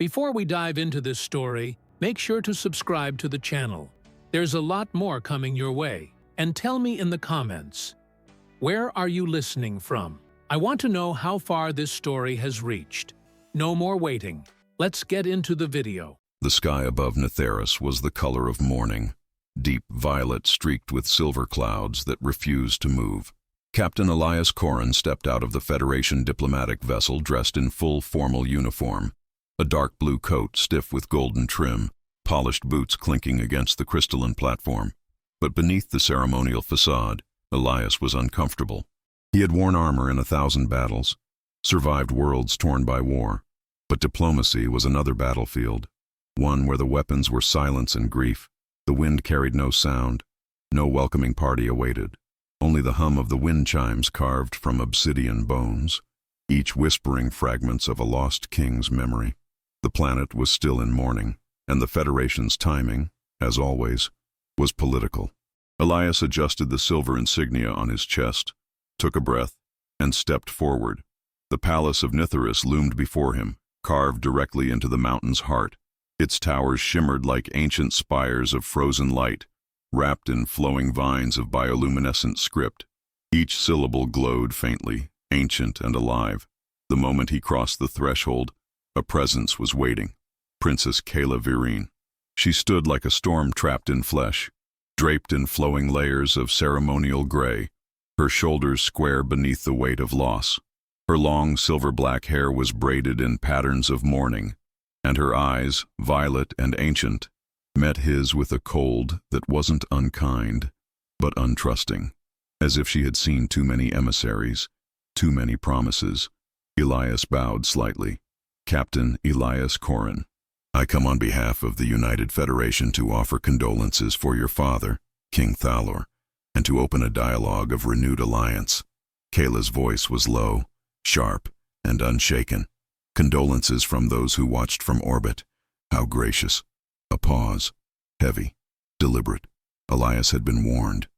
Before we dive into this story, make sure to subscribe to the channel. There's a lot more coming your way. And tell me in the comments, where are you listening from? I want to know how far this story has reached. No more waiting. Let's get into the video. The sky above Netheris was the color of morning, deep violet streaked with silver clouds that refused to move. Captain Elias Corrin stepped out of the Federation diplomatic vessel dressed in full formal uniform, a dark blue coat stiff with golden trim, polished boots clinking against the crystalline platform. But beneath the ceremonial facade, Elias was uncomfortable. He had worn armor in 1,000 battles, survived worlds torn by war, but diplomacy was another battlefield, one where the weapons were silence and grief. The wind carried no sound, no welcoming party awaited, only the hum of the wind chimes carved from obsidian bones, each whispering fragments of a lost king's memory. The planet was still in mourning, and the Federation's timing, as always, was political. Elias adjusted the silver insignia on his chest, took a breath, and stepped forward. The palace of Netheris loomed before him, carved directly into the mountain's heart. Its towers shimmered like ancient spires of frozen light, wrapped in flowing vines of bioluminescent script. Each syllable glowed faintly, ancient and alive. The moment he crossed the threshold, a presence was waiting. Princess Kaela Virine. She stood like a storm trapped in flesh, draped in flowing layers of ceremonial gray, her shoulders square beneath the weight of loss. Her long silver-black hair was braided in patterns of mourning, and her eyes, violet and ancient, met his with a cold that wasn't unkind, but untrusting. As if she had seen too many emissaries, too many promises, Elias bowed slightly. Captain Elias Corrin, I come on behalf of the United Federation to offer condolences for your father, King Thalor, and to open a dialogue of renewed alliance. Kaela's voice was low, sharp, and unshaken. Condolences from those who watched from orbit. How gracious. A pause. Heavy. Deliberate. Elias had been warned.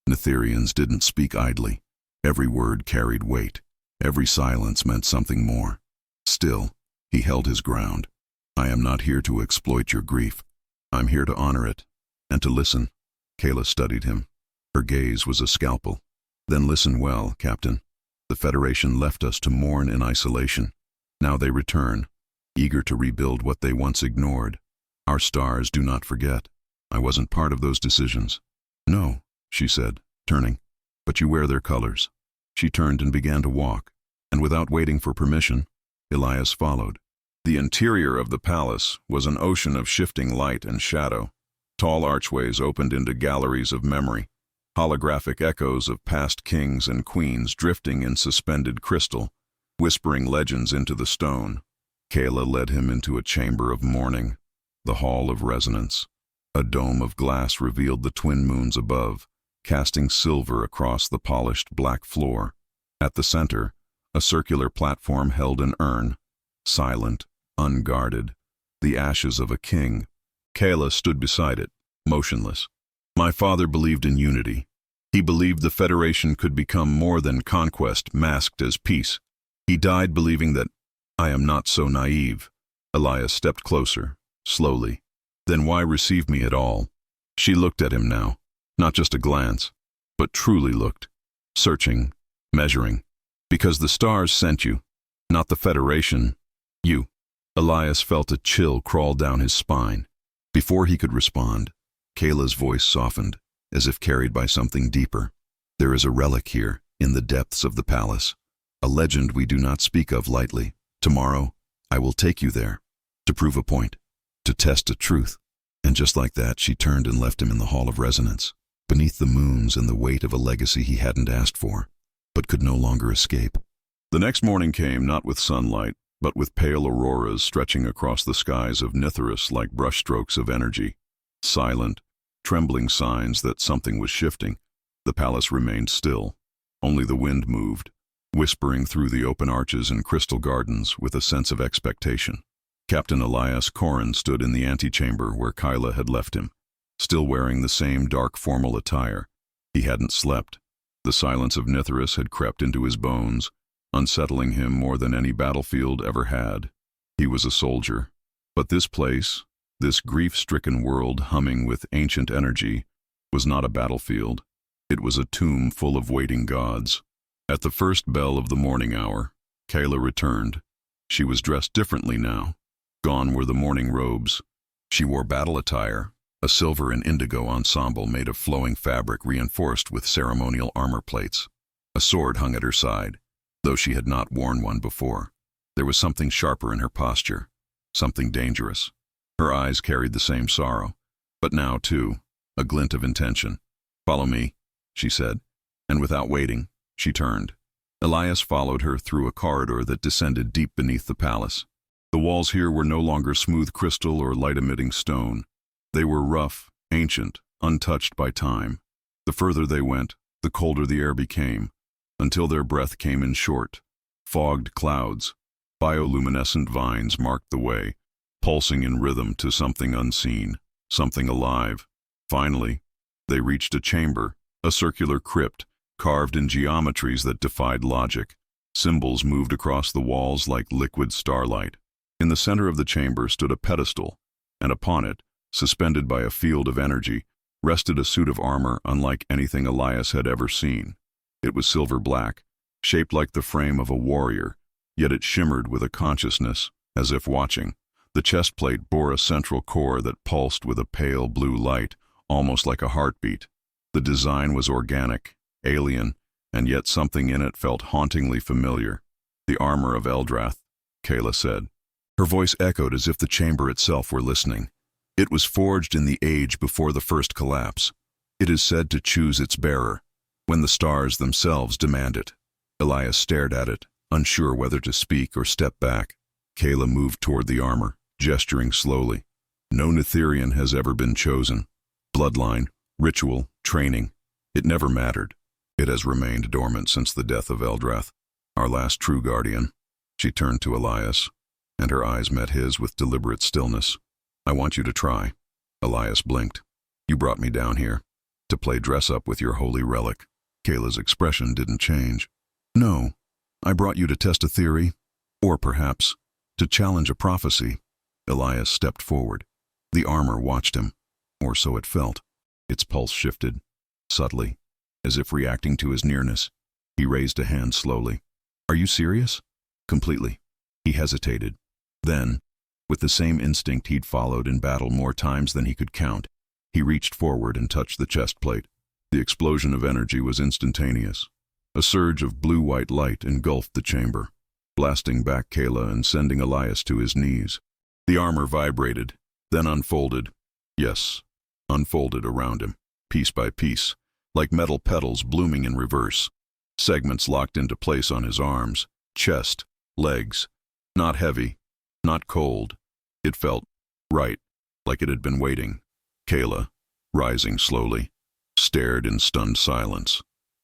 Netherians didn't speak idly. Every word carried weight. Every silence meant something more. Still, he held his ground. I am not here to exploit your grief. I'm here to honor it, and to listen. Kaela studied him. Her gaze was a scalpel. Then listen well, Captain. The Federation left us to mourn in isolation. Now they return, eager to rebuild what they once ignored. Our stars do not forget. I wasn't part of those decisions. No, she said, turning. But you wear their colors. She turned and began to walk, and without waiting for permission, Elias followed. The interior of the palace was an ocean of shifting light and shadow. Tall archways opened into galleries of memory, holographic echoes of past kings and queens drifting in suspended crystal, whispering legends into the stone. Kaela led him into a chamber of mourning, the Hall of Resonance. A dome of glass revealed the twin moons above, casting silver across the polished black floor. At the center, a circular platform held an urn, silent, unguarded, the ashes of a king. Kaela stood beside it, motionless. My father believed in unity. He believed the Federation could become more than conquest masked as peace. He died believing that. I am not so naive. Elias stepped closer, slowly. Then why receive me at all? She looked at him now, not just a glance, but truly looked, searching, measuring. Because the stars sent you, not the Federation, you. Elias felt a chill crawl down his spine. Before he could respond, Kaela's voice softened, as if carried by something deeper. There is a relic here, in the depths of the palace. A legend we do not speak of lightly. Tomorrow, I will take you there, to prove a point, to test a truth. And just like that, she turned and left him in the Hall of Resonance, beneath the moons and the weight of a legacy he hadn't asked for, but could no longer escape. The next morning came not with sunlight, but with pale auroras stretching across the skies of Netheris like brushstrokes of energy. Silent, trembling signs that something was shifting. The palace remained still. Only the wind moved, whispering through the open arches and crystal gardens with a sense of expectation. Captain Elias Corrin stood in the antechamber where Kaela had left him, still wearing the same dark formal attire. He hadn't slept. The silence of Netheris had crept into his bones, unsettling him more than any battlefield ever had. He was a soldier, But this place, this grief-stricken world humming with ancient energy, was not a battlefield. It was a tomb full of waiting gods. At the first bell of the morning hour, Kaela returned. She was dressed differently now. Gone were the mourning robes. She wore battle attire, a silver and indigo ensemble made of flowing fabric reinforced with ceremonial armor plates. A sword hung at her side, though she had not worn one before. There was something sharper in her posture, something dangerous. Her eyes carried the same sorrow, but now, too, a glint of intention. "Follow me," she said, and without waiting, she turned. Elias followed her through a corridor that descended deep beneath the palace. The walls here were no longer smooth crystal or light-emitting stone. They were rough, ancient, untouched by time. The further they went, the colder the air became, until their breath came in short, fogged clouds. Bioluminescent vines marked the way, pulsing in rhythm to something unseen, something alive. Finally, they reached a chamber, a circular crypt, carved in geometries that defied logic. Symbols moved across the walls like liquid starlight. In the center of the chamber stood a pedestal, and upon it, suspended by a field of energy, rested a suit of armor unlike anything Elias had ever seen. It was silver-black, shaped like the frame of a warrior, yet it shimmered with a consciousness, as if watching. The chest plate bore a central core that pulsed with a pale blue light, almost like a heartbeat. The design was organic, alien, and yet something in it felt hauntingly familiar. "The armor of Eldrath," Kaela said. Her voice echoed as if the chamber itself were listening. "It was forged in the age before the first collapse. It is said to choose its bearer, when the stars themselves demand it." Elias stared at it, unsure whether to speak or step back. Kaela moved toward the armor, gesturing slowly. "No Netherian has ever been chosen. Bloodline, ritual, training, it never mattered. It has remained dormant since the death of Eldrath, our last true guardian." She turned to Elias, and her eyes met his with deliberate stillness. "I want you to try." Elias blinked. "You brought me down here to play dress-up with your holy relic." Kaela's expression didn't change. "No, I brought you to test a theory, or perhaps to challenge a prophecy." Elias stepped forward. The armor watched him, or so it felt. Its pulse shifted, subtly, as if reacting to his nearness. He raised a hand slowly. "Are you serious?" "Completely." He hesitated. Then, with the same instinct he'd followed in battle more times than he could count, he reached forward and touched the chest plate. The explosion of energy was instantaneous. A surge of blue-white light engulfed the chamber, blasting back Kaela and sending Elias to his knees. The armor vibrated, then unfolded. Yes, unfolded around him, piece by piece, like metal petals blooming in reverse. Segments locked into place on his arms, chest, legs. Not heavy, not cold. It felt right, like it had been waiting. Kaela, rising slowly, stared in stunned silence.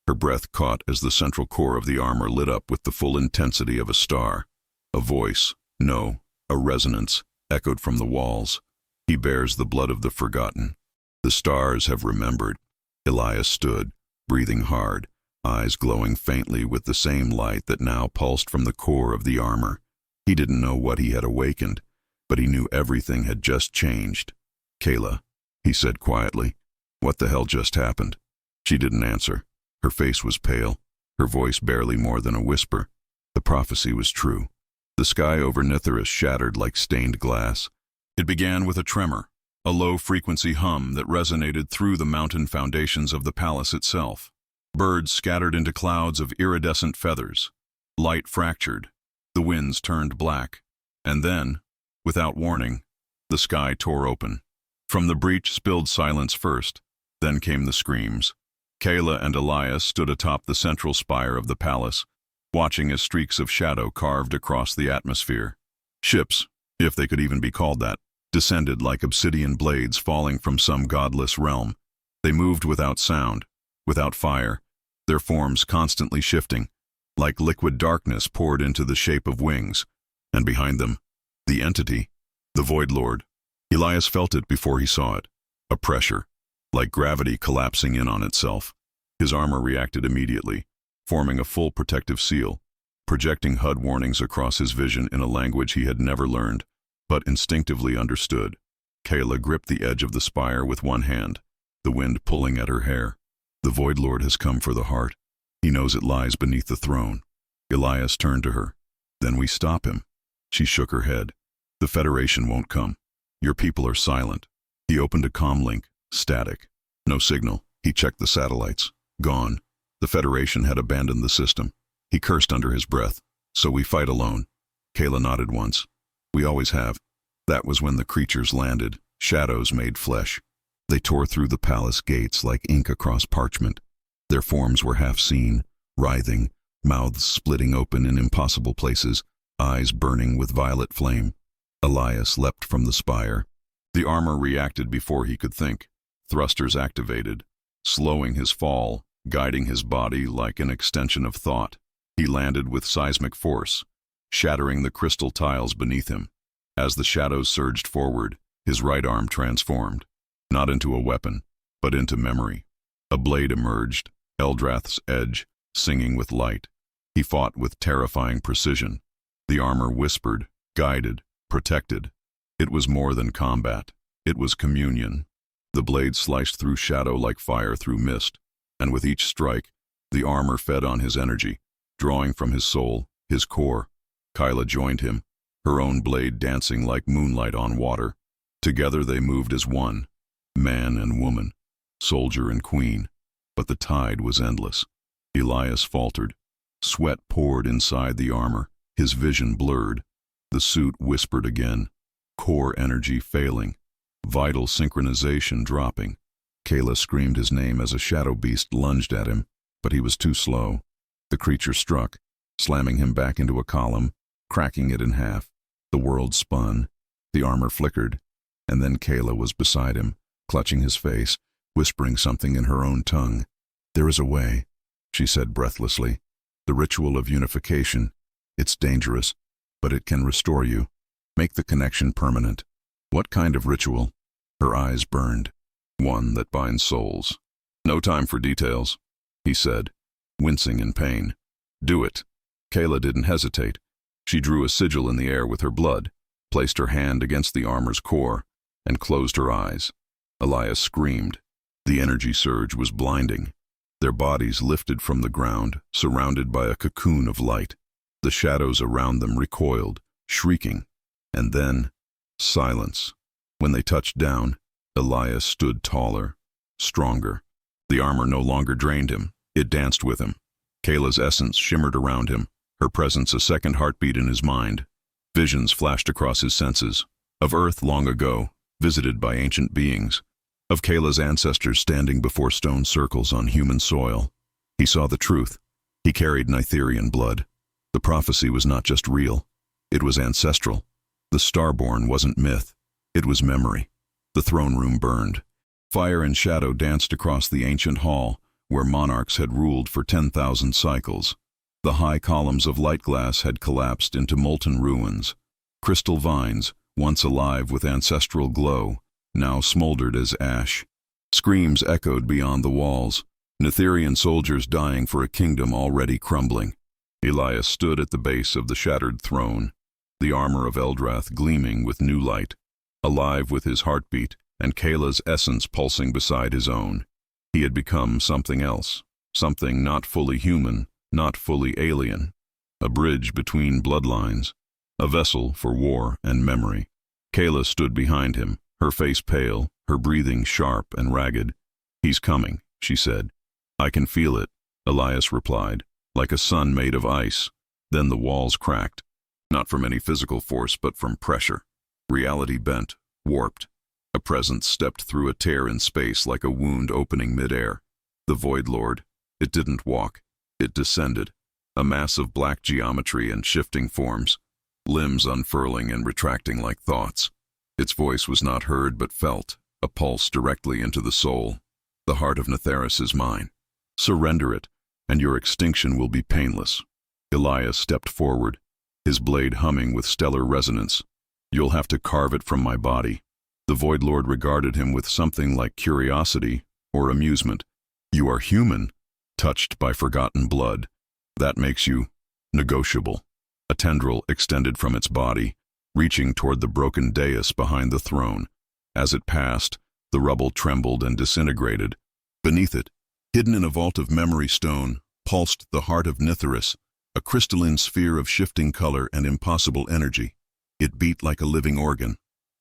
Her breath caught as the central core of the armor lit up with the full intensity of a star. A voice, no, a resonance, echoed from the walls. "He bears the blood of the forgotten. The stars have remembered." Elias stood, breathing hard, eyes glowing faintly with the same light that now pulsed from the core of the armor. He didn't know what he had awakened, but he knew everything had just changed. "Kaela," he said quietly, "what the hell just happened?" She didn't answer. Her face was pale, her voice barely more than a whisper. The prophecy was true. The sky over Nithirus shattered like stained glass. It began with a tremor, a low-frequency hum that resonated through the mountain foundations of the palace itself. Birds scattered into clouds of iridescent feathers. Light fractured. The winds turned black. And then, without warning, the sky tore open. From the breach spilled silence first, then came the screams. Kaela and Elias stood atop the central spire of the palace, watching as streaks of shadow carved across the atmosphere. Ships, if they could even be called that, descended like obsidian blades falling from some godless realm. They moved without sound, without fire, their forms constantly shifting, like liquid darkness poured into the shape of wings, and behind them, the entity, the Void Lord. Elias felt it before he saw it, a pressure, like gravity collapsing in on itself. His armor reacted immediately, forming a full protective seal, projecting HUD warnings across his vision in a language he had never learned. but instinctively understood. Kaela gripped the edge of the spire with one hand, the wind pulling at her hair. The Void Lord has come for the heart. He knows it lies beneath the throne. Elias turned to her. Then we stop him. She shook her head. The Federation won't come. Your people are silent. He opened a comm link. Static. No signal. He checked the satellites. Gone. The Federation had abandoned the system. He cursed under his breath. So we fight alone. Kaela nodded once. We always have. That was when the creatures landed. Shadows made flesh. They tore through the palace gates like ink across parchment. Their forms were half seen, writhing, mouths splitting open in impossible places, eyes burning with violet flame. Elias leapt from the spire. The armor reacted before he could think. Thrusters activated, slowing his fall, guiding his body like an extension of thought. He landed with seismic force, shattering the crystal tiles beneath him. As the shadows surged forward, his right arm transformed, not into a weapon, but into memory. A blade emerged, Eldrath's edge, singing with light. He fought with terrifying precision. The armor whispered, guided, protected. It was more than combat. It was communion. The blade sliced through shadow like fire through mist, and with each strike, the armor fed on his energy, drawing from his soul, his core. Kaela joined him, her own blade dancing like moonlight on water. Together they moved as one, man and woman, soldier and queen. But the tide was endless. Elias faltered. Sweat poured inside the armor, his vision blurred. The suit whispered again, core energy failing, vital synchronization dropping. Kaela screamed his name as a shadow beast lunged at him, but he was too slow. The creature struck, slamming him back into a column, cracking it in half. The world spun, the armor flickered, and then Kaela was beside him, clutching his face, whispering something in her own tongue. "There is a way," she said breathlessly. "The ritual of unification. It's dangerous, but it can restore you. Make the connection permanent." "What kind of ritual?" Her eyes burned. "One that binds souls." "No time for details," he said, wincing in pain. "Do it." Kaela didn't hesitate. She drew a sigil in the air with her blood, placed her hand against the armor's core, and closed her eyes. Elias screamed. The energy surge was blinding. Their bodies lifted from the ground, surrounded by a cocoon of light. The shadows around them recoiled, shrieking. And then, silence. When they touched down, Elias stood taller, stronger. The armor no longer drained him. It danced with him. Kaela's essence shimmered around him, her presence a second heartbeat in his mind. Visions flashed across his senses, of Earth long ago, visited by ancient beings, of Kaela's ancestors standing before stone circles on human soil. He saw the truth. He carried Nitherian blood. The prophecy was not just real. It was ancestral. The Starborn wasn't myth. It was memory. The throne room burned. Fire and shadow danced across the ancient hall, where monarchs had ruled for 10,000 cycles. The high columns of light glass had collapsed into molten ruins. Crystal vines, once alive with ancestral glow, now smoldered as ash. Screams echoed beyond the walls, Nitherian soldiers dying for a kingdom already crumbling. Elias stood at the base of the shattered throne, the armor of Eldrath gleaming with new light, alive with his heartbeat and Kaela's essence pulsing beside his own. He had become something else, something not fully human, not fully alien, a bridge between bloodlines, a vessel for war and memory. Kaela stood behind him, her face pale, her breathing sharp and ragged. "He's coming," she said. "I can feel it," Elias replied, "like a sun made of ice." Then the walls cracked, not from any physical force but from pressure. Reality bent, warped. A presence stepped through a tear in space like a wound opening midair. The Void Lord. It didn't walk. It descended, a mass of black geometry and shifting forms, limbs unfurling and retracting like thoughts. Its voice was not heard but felt, a pulse directly into the soul. "The heart of Netheris is mine. Surrender it, and your extinction will be painless." Elias stepped forward, his blade humming with stellar resonance. "You'll have to carve it from my body." The Void Lord regarded him with something like curiosity or amusement. "You are human, touched by forgotten blood. That makes you negotiable." A tendril extended from its body, reaching toward the broken dais behind the throne. As it passed, the rubble trembled and disintegrated. Beneath it, hidden in a vault of memory stone, pulsed the heart of Nithirus, a crystalline sphere of shifting color and impossible energy. It beat like a living organ,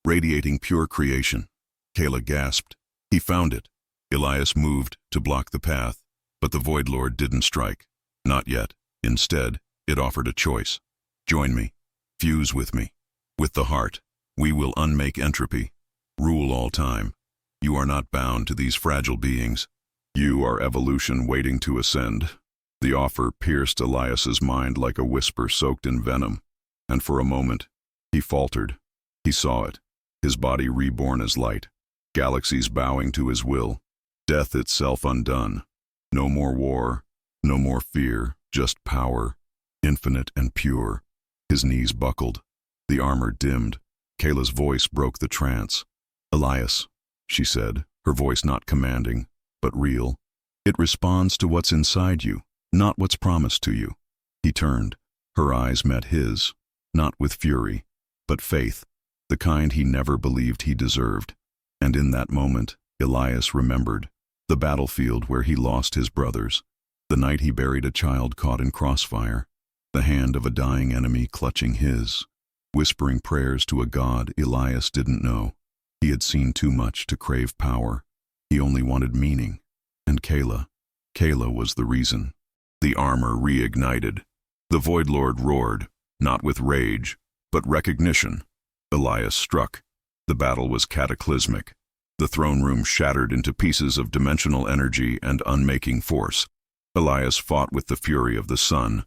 radiating pure creation. Kaela gasped. He found it. Elias moved to block the path, but the Void Lord didn't strike. Not yet. Instead, it offered a choice. Join me. Fuse with me. With the heart, we will unmake entropy. Rule all time. You are not bound to these fragile beings. You are evolution waiting to ascend. The offer pierced Elias's mind like a whisper soaked in venom, and for a moment, he faltered. He saw it, his body reborn as light, galaxies bowing to his will, death itself undone. No more war, no more fear, just power, infinite and pure. His knees buckled, the armor dimmed. Kaela's voice broke the trance. Elias, she said, her voice not commanding, but real. It responds to what's inside you, not what's promised to you. He turned. Her eyes met his, not with fury, but faith, the kind he never believed he deserved. And in that moment, Elias remembered the battlefield where he lost his brothers, the night he buried a child caught in crossfire, the hand of a dying enemy clutching his, whispering prayers to a god Elias didn't know. He had seen too much to crave power. He only wanted meaning. And Kaela was the reason. The armor reignited. The Void Lord roared, not with rage, but recognition. Elias struck. The battle was cataclysmic. The throne room shattered into pieces of dimensional energy and unmaking force. Elias fought with the fury of the sun,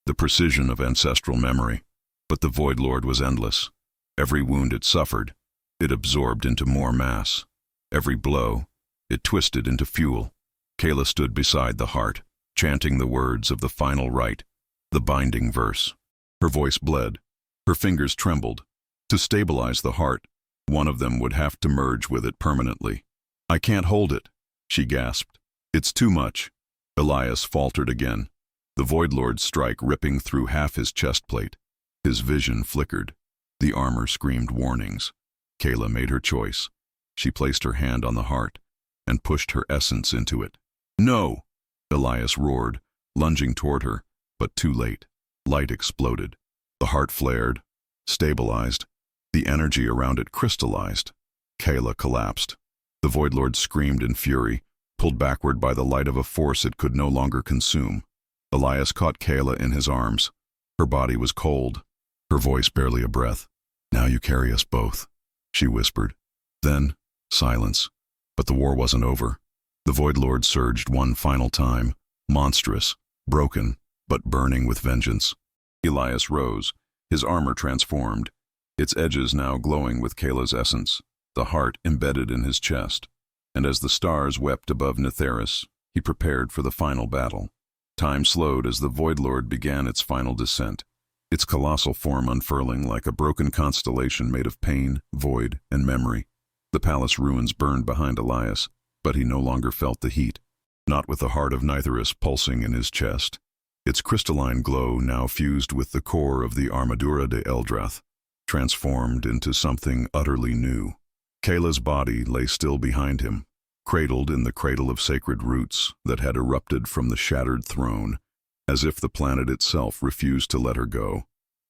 the precision of ancestral memory. But the Void Lord was endless. Every wound it suffered, it absorbed into more mass. Every blow, it twisted into fuel. Kaela stood beside the heart, chanting the words of the final rite, the binding verse. Her voice bled. Her fingers trembled. To stabilize the heart, one of them would have to merge with it permanently. I can't hold it, she gasped. It's too much. Elias faltered again, the Void Lord's strike ripping through half his chest plate. His vision flickered. The armor screamed warnings. Kaela made her choice. She placed her hand on the heart and pushed her essence into it. No! Elias roared, lunging toward her, but too late. Light exploded. The heart flared, stabilized. The energy around it crystallized. Kaela collapsed. The Void Lord screamed in fury, pulled backward by the light of a force it could no longer consume. Elias caught Kaela in his arms. Her body was cold, her voice barely a breath. Now you carry us both, she whispered. Then, silence. But the war wasn't over. The Void Lord surged one final time, monstrous, broken, but burning with vengeance. Elias rose, his armor transformed, its edges now glowing with Kaela's essence, the heart embedded in his chest. And as the stars wept above Nithirus, he prepared for the final battle. Time slowed as the Void Lord began its final descent, its colossal form unfurling like a broken constellation made of pain, void, and memory. The palace ruins burned behind Elias, but he no longer felt the heat, not with the heart of Nithirus pulsing in his chest. Its crystalline glow now fused with the core of the Armadura de Eldrath, transformed into something utterly new. Kaela's body lay still behind him, cradled in the cradle of sacred roots that had erupted from the shattered throne, as if the planet itself refused to let her go.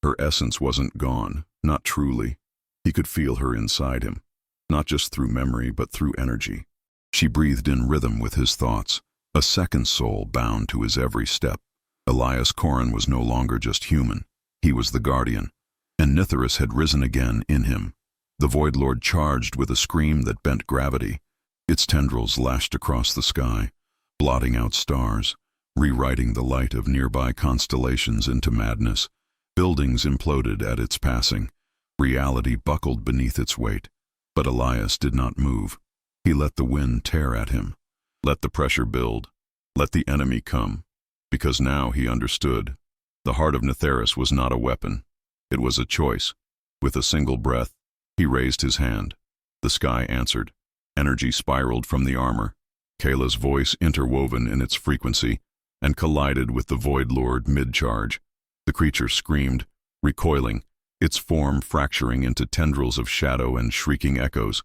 Her essence wasn't gone, not truly. He could feel her inside him, not just through memory but through energy. She breathed in rhythm with his thoughts, a second soul bound to his every step. Elias Corrin was no longer just human. He was the guardian, and Nithirus had risen again in him. The Void Lord charged with a scream that bent gravity. Its tendrils lashed across the sky, blotting out stars, rewriting the light of nearby constellations into madness. Buildings imploded at its passing. Reality buckled beneath its weight. But Elias did not move. He let the wind tear at him. Let the pressure build. Let the enemy come. Because now he understood. The heart of Nithirus was not a weapon. It was a choice. With a single breath, he raised his hand. The sky answered. Energy spiraled from the armor. Kaela's voice interwoven in its frequency and collided with the Void Lord mid-charge. The creature screamed, recoiling, its form fracturing into tendrils of shadow and shrieking echoes.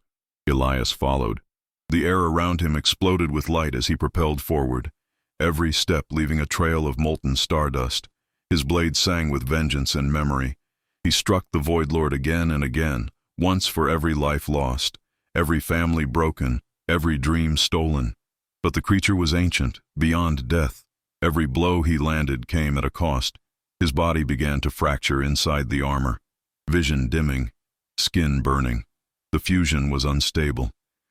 Elias followed. The air around him exploded with light as he propelled forward, every step leaving a trail of molten stardust. His blade sang with vengeance and memory. He struck the Void Lord again and again, once for every life lost, every family broken, every dream stolen. But the creature was ancient, beyond death. Every blow he landed came at a cost. His body began to fracture inside the armor, vision dimming, skin burning. The fusion was unstable.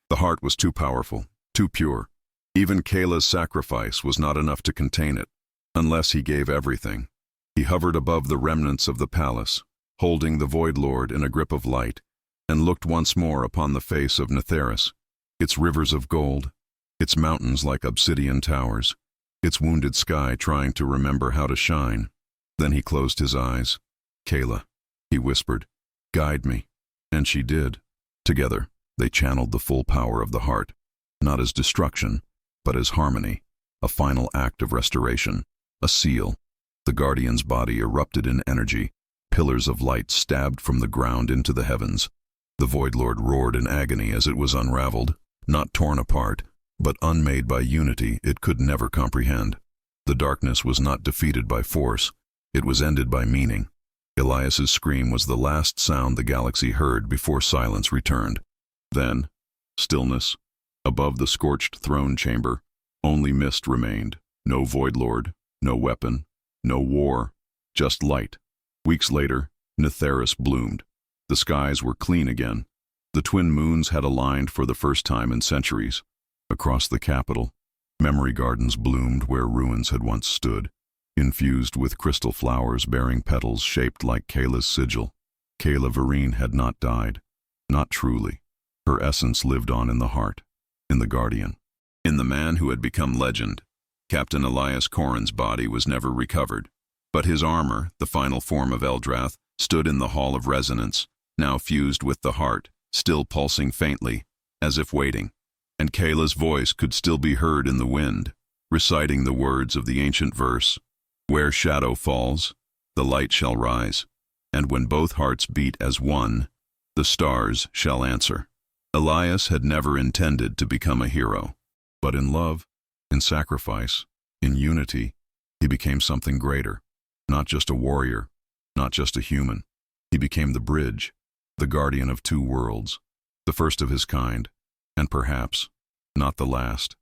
The heart was too powerful, too pure. Even Kaela's sacrifice was not enough to contain it, unless he gave everything. He hovered above the remnants of the palace, holding the Void Lord in a grip of light, and looked once more upon the face of Netheris, its rivers of gold, its mountains like obsidian towers, its wounded sky trying to remember how to shine. Then he closed his eyes. "Kaela," he whispered, "guide me." And she did. Together, they channeled the full power of the heart, not as destruction, but as harmony, a final act of restoration, a seal. The Guardian's body erupted in energy, pillars of light stabbed from the ground into the heavens. The Void Lord roared in agony as it was unraveled, not torn apart, but unmade by unity it could never comprehend. The darkness was not defeated by force, it was ended by meaning. Elias's scream was the last sound the galaxy heard before silence returned. Then, stillness. Above the scorched throne chamber, only mist remained. No Void Lord, no weapon, no war, just light. Weeks later, Netheris bloomed. The skies were clean again. The twin moons had aligned for the first time in centuries. Across the capital, memory gardens bloomed where ruins had once stood, infused with crystal flowers bearing petals shaped like Kaela's sigil. Kaela Vereen had not died, not truly. Her essence lived on in the heart, in the Guardian, in the man who had become legend. Captain Elias Corrin's body was never recovered, but his armor, the final form of Eldrath, stood in the Hall of Resonance, now fused with the heart, still pulsing faintly, as if waiting. And Kaela's voice could still be heard in the wind, reciting the words of the ancient verse, "Where shadow falls, the light shall rise, and when both hearts beat as one, the stars shall answer." Elias had never intended to become a hero, but in love, in sacrifice, in unity, he became something greater. Not just a warrior, not just a human. He became the bridge, the guardian of two worlds, the first of his kind, and perhaps not the last.